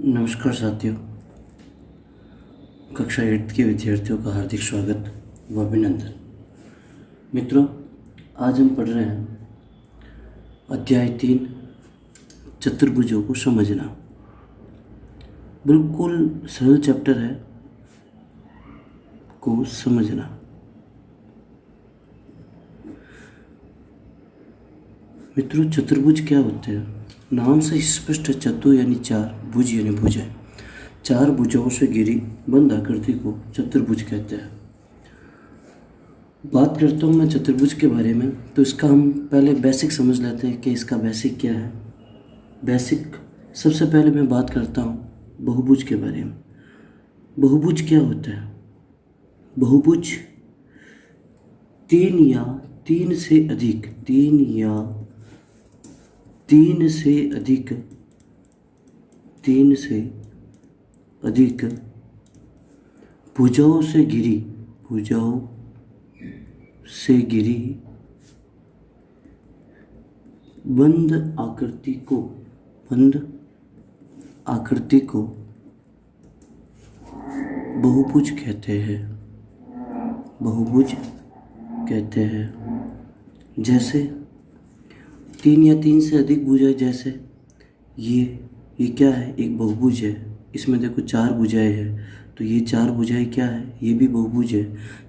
नमस्कार साथियों। कक्षा 8 के विद्यार्थियों का हार्दिक स्वागत व अभिनंदन। मित्रों, आज हम पढ़ रहे हैं अध्याय 3 चतुर्भुजों को समझना। बिल्कुल सरल चैप्टर है को समझना। मित्रों, चतुर्भुज क्या होते हैं? नाम से स्पष्ट है, चतु यानी चार, भुज यानी भुजा। चार भुजाओं से घिरी बंद आकृति को चतुर्भुज कहते हैं। बात करता हूँ मैं चतुर्भुज के बारे में, तो इसका हम पहले बेसिक समझ लेते हैं कि इसका बेसिक क्या है। बेसिक सबसे पहले मैं बात करता हूँ बहुभुज के बारे में। बहुभुज क्या होता है? बहुभुज तीन या तीन से अधिक भुजाओं से घिरी बंद आकृति को बहुभुज कहते हैं। जैसे तीन या तीन से अधिक भुजाएं, जैसे ये क्या है? एक बहुभुज है। इसमें देखो चार भुजाएं हैं, तो ये चार भुजाएं क्या है? ये भी बहुभुज है।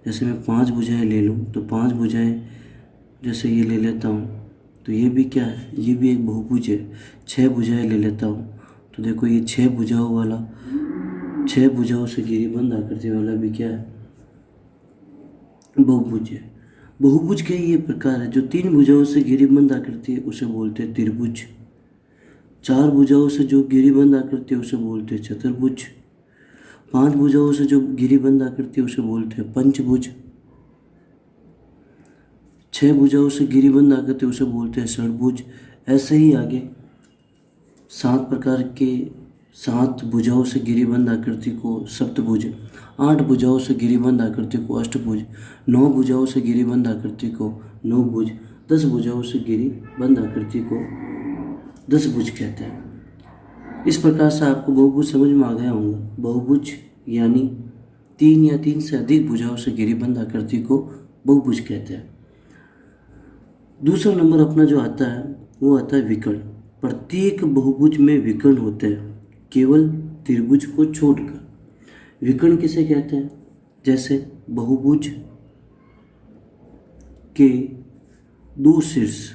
जैसे मैं 5 भुजाएं ले लूँ तो 5 भुजाएं, जैसे ये ले लेता हूँ तो ये भी क्या है? ये भी एक बहुभुज है। 6 भुजाएं ले लेता हूँ तो देखो ये 6 भुजाओं से घिरी बंद आकृति वाला भी क्या है? बहुभुज है। बहुभुज के ये प्रकार है। जो 3 भुजाओं से घिरी बंद आकृति है उसे बोलते हैं त्रिभुज। 4 भुजाओं से जो घिरी बंद आकृति है उसे बोलते हैं चतुर्भुज। 5 भुजाओं से जो घिरी बंद आकृति है उसे बोलते हैं पंचभुज। 6 भुजाओं से घिरी बंद आकृति उसे बोलते हैं षडभुज। ऐसे ही आगे 7 भुजाओं से घिरी बंद आकृति को सप्तभुज। 8 भुजाओं से घिरी बंद आकृति को अष्टभुज। 9 भुजाओं से घिरी बंद आकृति को नवभुज। 10 भुजाओं से घिरी बंद आकृति को 10 भुज कहते हैं। इस प्रकार से आपको बहुभुज समझ में आ गया होगा। बहुभुज यानी 3 या 3 से अधिक भुजाओं से घिरी बंद आकृति को बहुभुज कहते हैं। दूसरा नंबर अपना जो आता है वो आता है विकर्ण। प्रत्येक बहुभुज में विकर्ण होते हैं, केवल त्रिभुज को छोड़कर। विकर्ण किसे कहते हैं? जैसे बहुभुज के 2 शीर्ष।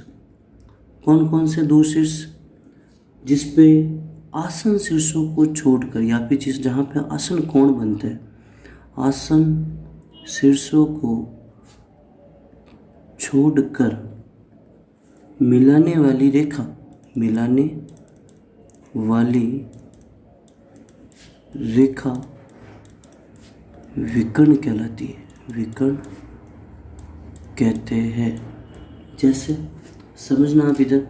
कौन कौन से 2 शीर्ष? जिसपे आसन शीर्षों को छोड़कर, या फिर जहाँ पे आसन कोण बनते हैं, आसन शीर्षों को छोड़कर मिलाने वाली रेखा विकर्ण कहलाती है। विकर्ण कहते हैं। जैसे समझना आप इधर,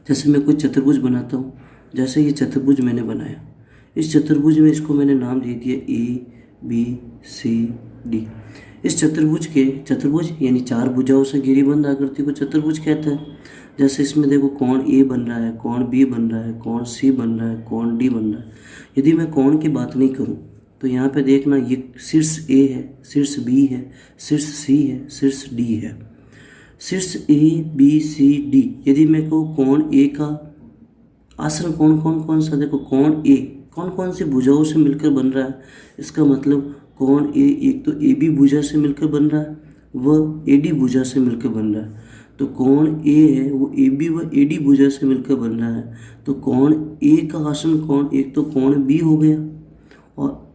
जैसे मैं कोई चतुर्भुज बनाता हूँ। जैसे ये चतुर्भुज मैंने बनाया, इस चतुर्भुज में इसको मैंने नाम दे दिया ABCD। इस चतुर्भुज यानी 4 भुजाओं से घिरी बंद आकृति को चतुर्भुज कहते हैं। जैसे इसमें देखो कोण A बन रहा है, कोण B बन रहा है, कोण C बन रहा है, कोण D बन रहा है। यदि मैं कोण की बात नहीं करूं तो यहाँ पे देखना, ये शीर्ष A है, शीर्ष B है, शीर्ष C है, शीर्ष D है। शीर्ष ABCD। यदि मैं कहूँ कोण A का आसन कोण कौन सा? देखो कोण A कौन सी भुजाओं से मिलकर बन रहा है? इसका मतलब कोण A एक तो AB भुजा से मिलकर बन रहा है, वह AD भुजा से मिलकर बन रहा है। तो कोण A है वो AB व AD भुजा से मिलकर बन रहा है। तो कोण A का आसन कोण एक तो कोण B हो गया, और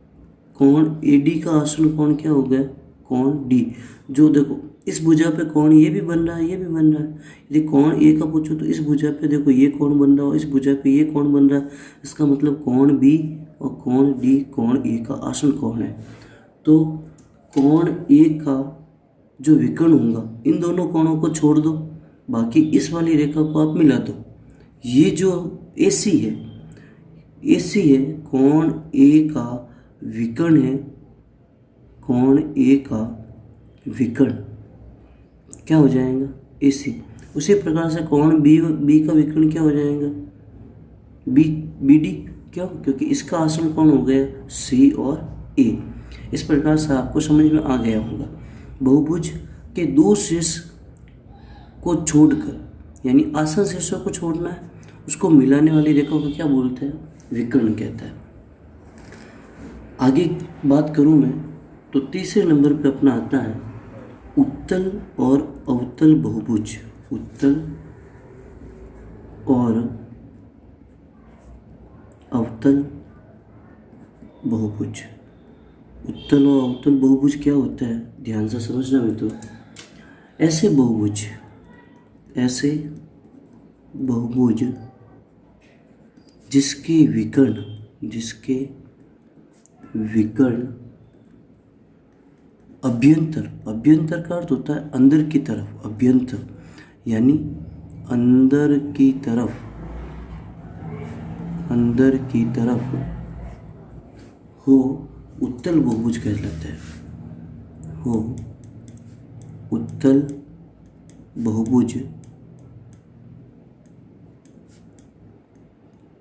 कोण AD का आसन कोण क्या हो गया? कोण D। जो देखो इस भुजा पे कोण ये भी बन रहा है, ये भी बन रहा है। यदि कोण A का पूछो तो इस भुजा पे देखो ये कोण बन रहा है, इस भुजा पे ये कोण बन रहा है। इसका मतलब कोण B और कोण D कोण A का आसन कोण है। तो कोण A का जो विकर्ण होगा, इन दोनों कोणों को छोड़ दो, बाकी इस वाली रेखा को आप मिला दो। ये जो AC है, कोण A का विकर्ण है। कोण A का विकर्ण क्या हो जाएगा? AC। उसी प्रकार से कोण बी का विकर्ण क्या हो जाएगा? BD। क्यों? क्योंकि इसका आसन कौन हो गया? सी और ए। इस प्रकार से आपको समझ में आ गया होगा। बहुभुज के दो शीर्ष को छोड़कर, यानी आसन शीर्षों को छोड़ना है, उसको मिलाने वाली रेखा को क्या बोलते हैं? विकर्ण कहता है। आगे बात करूं मैं तो तीसरे नंबर पे अपना आता है उत्तल और अवतल बहुभुज। उत्तल और अवतल बहुभुज। उत्तल और अवतल बहुभुज क्या होता है? ध्यान से समझना मित्रों। ऐसे बहुभुज जिसके विकर्ण अभ्यंतर का अर्थ होता है अंदर की तरफ, अभ्यंतर यानी अंदर की तरफ हो, उत्तल बहुभुज कहलाता है। हो उत्तल बहुभुज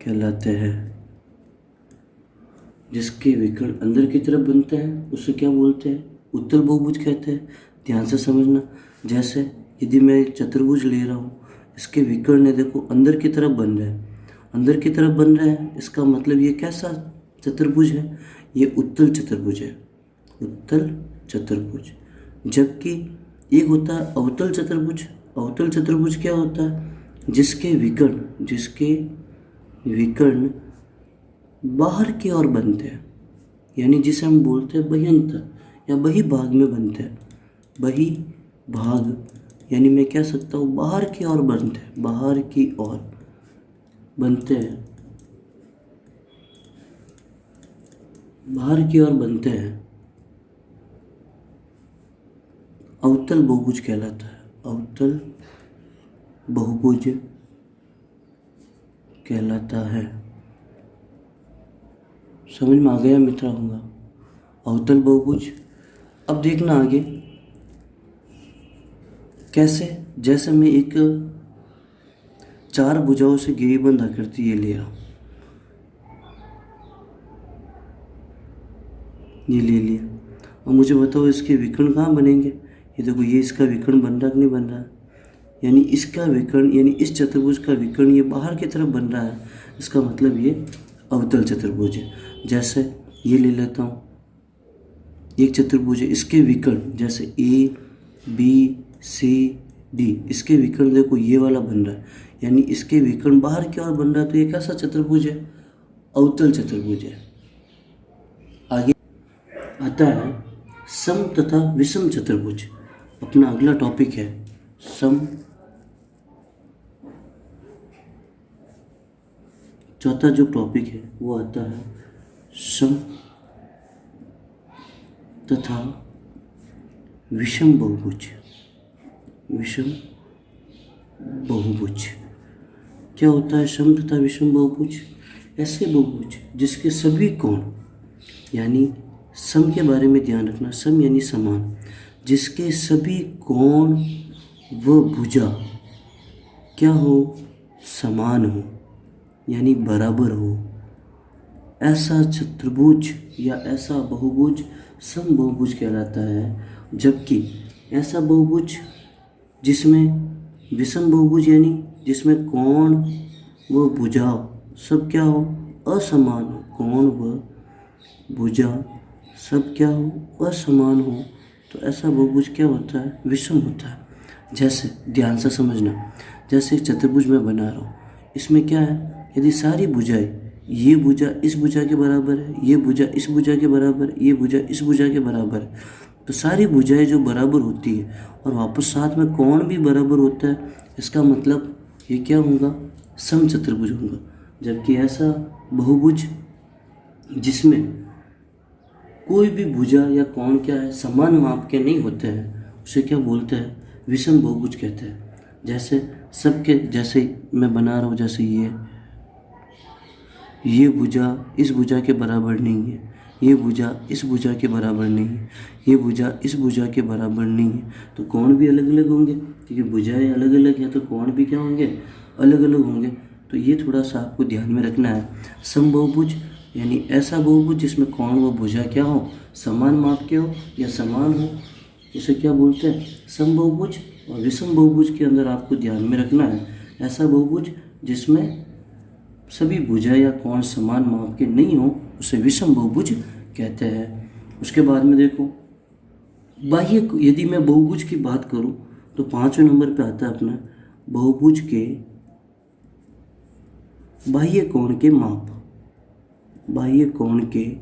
कहलाते हैं। जिसके विकर्ण अंदर की तरफ बनते हैं उसे क्या बोलते हैं? उत्तल बहुभुज कहते हैं। ध्यान से समझना। जैसे यदि मैं चतुर्भुज ले रहा हूँ, इसके विकर्ण है देखो अंदर की तरफ बन रहे हैं, अंदर की तरफ बन रहे हैं, इसका मतलब ये कैसा चतुर्भुज है? ये उत्तल चतुर्भुज है, उत्तल चतुर्भुज। जबकि एक होता है अवतल चतुर्भुज। अवतल चतुर्भुज क्या होता है? जिसके विकर्ण बाहर की ओर बनते हैं, यानी जिसे हम बोलते हैं बह्यंतर या बहिर्भाग में बनते हैं। बहिर्भाग यानी मैं कह सकता हूँ बाहर की ओर बनते हैं, बाहर की ओर बनते हैं, बाहर की ओर बनते हैं। अवतल बहुभुज कहलाता है। अवतल बहुभुज कहलाता है। समझ में आ गया मित्र होगा अवतल बहुभुज। अब देखना आगे कैसे। जैसे मैं एक 4 भुजाओं से गिरिबंध आकृति ये ले रहा हूँ, ये ले लिया। और मुझे बताओ इसके विकर्ण कहाँ बनेंगे? ये देखो ये इसका विकर्ण बन रहा कि नहीं बन रहा? यानी इसका विकर्ण, यानी इस चतुर्भुज का विकर्ण ये बाहर की तरफ बन रहा है, इसका मतलब ये अवतल चतुर्भुज है। जैसे ये ले लेता हूँ, एक चतुर्भुज है, इसके विकर्ण जैसे ए बी सी डी, इसके विकर्ण देखो ये वाला बन रहा है, यानी इसके विकर्ण बाहर की ओर बन रहा है, तो ये कैसा चतुर्भुज है? अवतल चतुर्भुज है। आगे आता है सम तथा विषम चतुर्भुज। अपना अगला टॉपिक है सम। चौथा जो टॉपिक है वो आता है सम तथा विषम बहुभुज। विषम बहुभुज क्या होता है? सम तथा विषम बहुभुज ऐसे बहुभुज जिसके सभी कोण, यानी सम के बारे में ध्यान रखना, सम यानी समान, जिसके सभी कोण व भुजा क्या हो? समान हो, यानी बराबर हो। ऐसा चतुर्भुज या ऐसा बहुभुज सम बहुभुज कहलाता है। जबकि ऐसा बहुभुज जिसमें विषम बहुभुज यानी जिसमें कोण व भुजा सब क्या हो? असमान हो। कोण व भुजा सब क्या हो? असमान हो, तो ऐसा बहुभुज क्या होता है? विषम होता है। जैसे ध्यान से समझना, जैसे एक चतुर्भुज मैं बना रहा हूँ, इसमें क्या है? यदि सारी भुजाएं, ये भुजा इस भुजा के बराबर है, ये भुजा इस भुजा के बराबर, ये भुजा इस भुजा के बराबर है, तो सारी भुजाएं जो बराबर होती है और वापस साथ में कोण भी बराबर होता है, इसका मतलब ये क्या होगा? सम चतुर्भुज होगा। जबकि ऐसा बहुभुज जिसमें कोई भी भुजा या कोण क्या है? समान माप के नहीं होते हैं, उसे क्या बोलते हैं? विषम बहुभुज कहते हैं। जैसे सबके, जैसे मैं बना रहा हूँ, जैसे ये भुजा इस भुजा के बराबर नहीं है, ये भुजा इस भुजा के बराबर नहीं है, ये भुजा इस भुजा के बराबर नहीं है, तो कोण भी अलग अलग होंगे, क्योंकि भुजाएं अलग अलग हैं तो कोण भी क्या होंगे? अलग अलग होंगे। तो ये थोड़ा सा आपको ध्यान में रखना है। समबहुभुज यानी ऐसा बहुभुज जिसमें कोण व भुजा क्या हो, समान माप के हो या समान हो, इसे क्या बोलते हैं, समबहुभुज। और विषम बहुभुज के अंदर आपको ध्यान में रखना है ऐसा बहुभुज जिसमें सभी भुजा या कोण समान माप के नहीं हो, उसे विषम बहुभुज कहते हैं। उसके बाद में देखो बाह्य, यदि मैं बहुभुज की बात करूं तो 5वें नंबर पे आता है अपना बहुभुज के बाह्य कोण के माप। बाह्य कोण के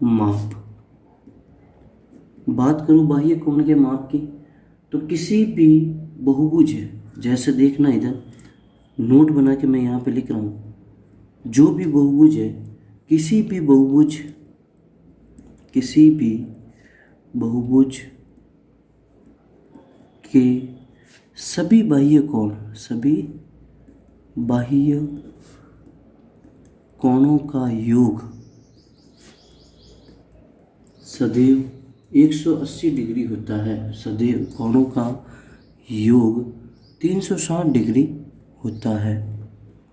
माप, बात करूं बाह्य कोण के माप की तो किसी भी बहुभुज है, जैसे देखना इधर नोट बना के मैं यहाँ पे लिख रहा हूँ, जो भी बहुभुज है, किसी भी बहुभुज के सभी बाह्य कोणों का योग सदैव 180 डिग्री होता है। सदैव कोणों का योग 360 डिग्री होता है।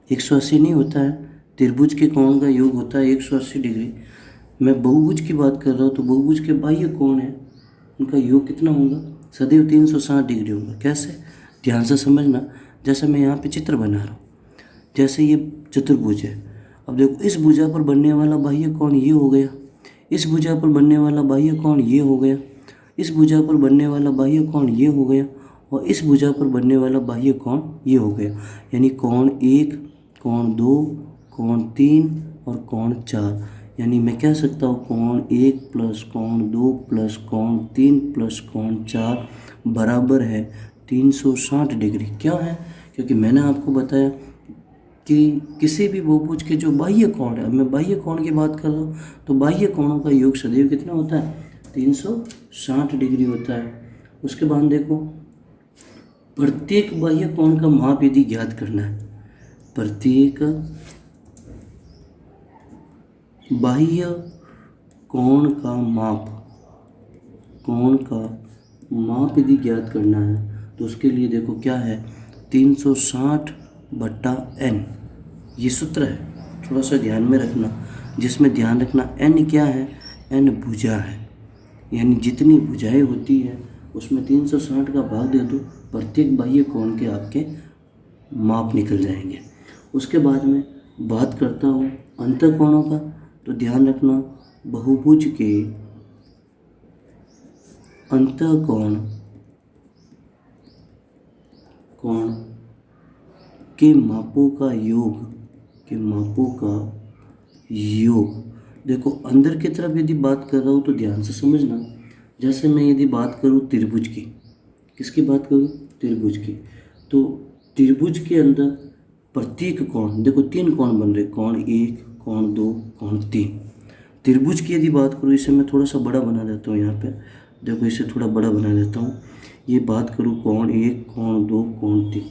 180 नहीं होता है, त्रिभुज के कोण का योग होता है 180 डिग्री। मैं बहुभुज की बात कर रहा हूँ तो बहुभुज के बाह्य कोण है, उनका योग कितना होगा, सदैव 360 डिग्री होगा। कैसे, ध्यान से समझना। जैसे मैं यहाँ पे चित्र बना रहा हूँ, जैसे ये चतुर्भुज है, अब देखो इस भुजा पर बनने वाला बाह्य कोण ये हो गया, इस भुजा पर बनने वाला बाह्य कोण ये हो गया, इस भुजा पर बनने वाला बाह्य कोण ये हो गया, और इस भुजा पर बनने वाला बाह्य कोण ये हो गया। यानी कोण 1, कोण 2, कोण 3 और कोण 4। यानी मैं कह सकता हूँ कोण 1 प्लस कोण 2 प्लस कोण 3 प्लस कोण 4 बराबर है 360 डिग्री। क्यों है, क्योंकि मैंने आपको बताया कि किसी भी बहुभुज के जो बाह्य कोण है, अब मैं बाह्य कोण की बात कर रहा हूँ तो बाह्य कोणों का योग सदैव कितना होता है, 360 डिग्री होता है। उसके बाद देखो प्रत्येक बाह्य कोण का माप यदि ज्ञात करना है, प्रत्येक बाह्य कोण का माप यदि ज्ञात करना है तो उसके लिए देखो क्या है, 360/n ये सूत्र है, थोड़ा सा ध्यान में रखना। जिसमें ध्यान रखना n क्या है, n भुजा है, यानी जितनी भुजाएं होती है उसमें 360 का भाग दे दो, प्रत्येक बाह्य कोण के आपके माप निकल जाएंगे। उसके बाद में बात करता हूँ अंतःकोणों का, तो ध्यान रखना बहुभुज के अंतःकोण के मापों का योग देखो अंदर की तरफ यदि बात कर रहा हूँ तो ध्यान से समझना। जैसे मैं यदि बात करूँ त्रिभुज की, किसकी बात करूँ, त्रिभुज की, तो त्रिभुज के अंदर प्रत्येक कोण, देखो 3 कोण बन रहे, कोण 1, कोण 2, कोण 3। त्रिभुज की यदि बात करूँ, इसे मैं थोड़ा सा बड़ा बना देता हूँ, यहाँ पे देखो इसे थोड़ा बड़ा बना देता हूँ। ये बात करूँ कोण 1, कोण 2, कोण 3,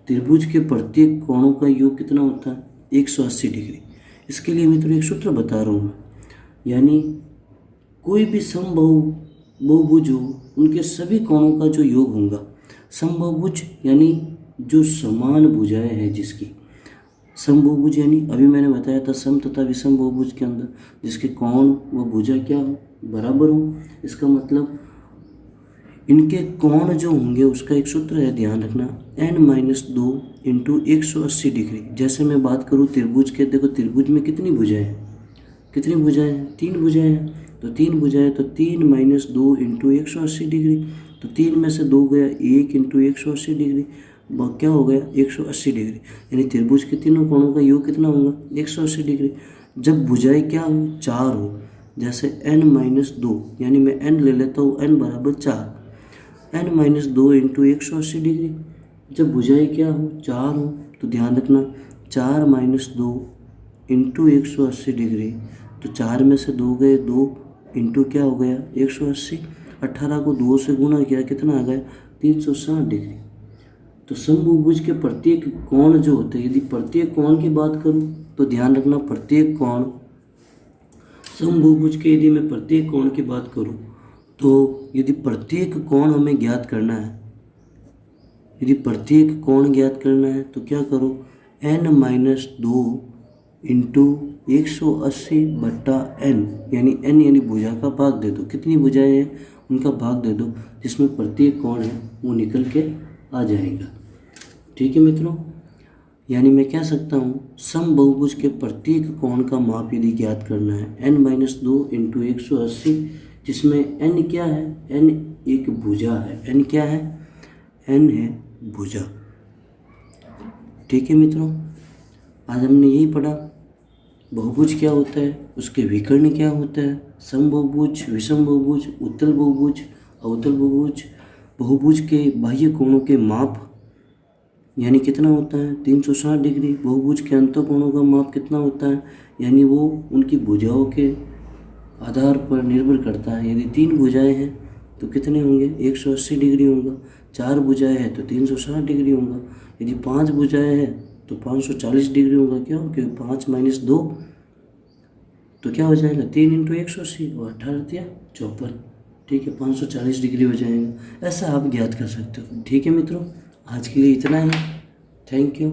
त्रिभुज के प्रत्येक कोणों का योग कितना होता है, 180 डिग्री। इसके लिए मैं तुम्हें एक सूत्र बता रहा हूँ, यानी कोई भी समबाहुभुज हो उनके सभी कोणों का जो योग होगा, समबाहुभुज यानी जो समान भुजाएं हैं जिसकी, समबाहुभुज यानी अभी मैंने बताया था सम तथा विषम बहुभुज के अंदर जिसके कोण व भुजा क्या हो, बराबर हो। इसका मतलब इनके कोण जो होंगे उसका एक सूत्र है, ध्यान रखना, n-2 इंटू 180 डिग्री। जैसे मैं बात करूँ त्रिभुज के, देखो त्रिभुज में कितनी भुजाएं हैं, 3 भुजाएं हैं, तो 3 भुजाएं तो 3-2 इंटू 180 डिग्री, तो 3 में से 2 गया, 1 इंटू 180 डिग्री, क्या हो गया 180 डिग्री। यानी त्रिभुज के तीनों कोणों का योग कितना होगा, 180 डिग्री। जब भुजाएं क्या हो, 4 हो, जैसे n-2, यानी मैं n ले लेता हूँ, n बराबर 4, n-2 इंटू 180 डिग्री। जब भुजाएं क्या हो, 4 हो, तो ध्यान रखना 4-2 इंटू 180 डिग्री, तो 4 में से 2 गए, 2 इंटू क्या हो गया 180, 18 को 2 से गुणा किया, कितना आ गया 360 डिग्री। तो समबहुभुज के प्रत्येक कोण जो होते हैं, यदि प्रत्येक कोण की बात करूं तो ध्यान रखना प्रत्येक कोण, समबहुभुज के यदि मैं प्रत्येक कोण की बात करूं तो यदि प्रत्येक कोण हमें ज्ञात करना है, यदि प्रत्येक कोण ज्ञात करना है तो क्या करो, n-2 इंटू 180/n, यानी n यानी भुजा का भाग दे दो। कितनी भुजाएं हैं उनका भाग दे दो, जिसमें प्रत्येक कोण है वो निकल के आ जाएगा। ठीक है मित्रों, यानी मैं कह सकता हूँ समबहुभुज के प्रत्येक कोण का माप यदि ज्ञात करना है n-2 इंटू 180, जिसमें n क्या है, n एक भुजा है। n क्या है, n है भुजा। ठीक है मित्रों, आज हमने यही पढ़ा बहुभुज क्या होता है, उसके विकर्ण क्या होता है, समबहुभुज, विषम बहुभुज, उत्तल बहुभुज, अवतल बहुभुज, बहुभुज के बाह्य कोणों के माप यानी कितना होता है 360 डिग्री। बहुभुज के अंतःकोणों का माप कितना होता है, यानी वो उनकी भुजाओं के आधार पर निर्भर करता है। यदि 3 भुजाएं हैं तो कितने होंगे, 180 डिग्री होगा। 4 भुजाएं हैं तो 360 डिग्री होगा। यदि 5 भुजाएं हैं तो 540 डिग्री होगा। क्यों, क्योंकि 5 - 2 तो क्या हो जाएगा, 3 इंटू 180 और 18 या 54। ठीक है, 540 डिग्री हो जाएगा। ऐसा आप ज्ञात कर सकते हो। ठीक है मित्रों, आज के लिए इतना ही। Thank you.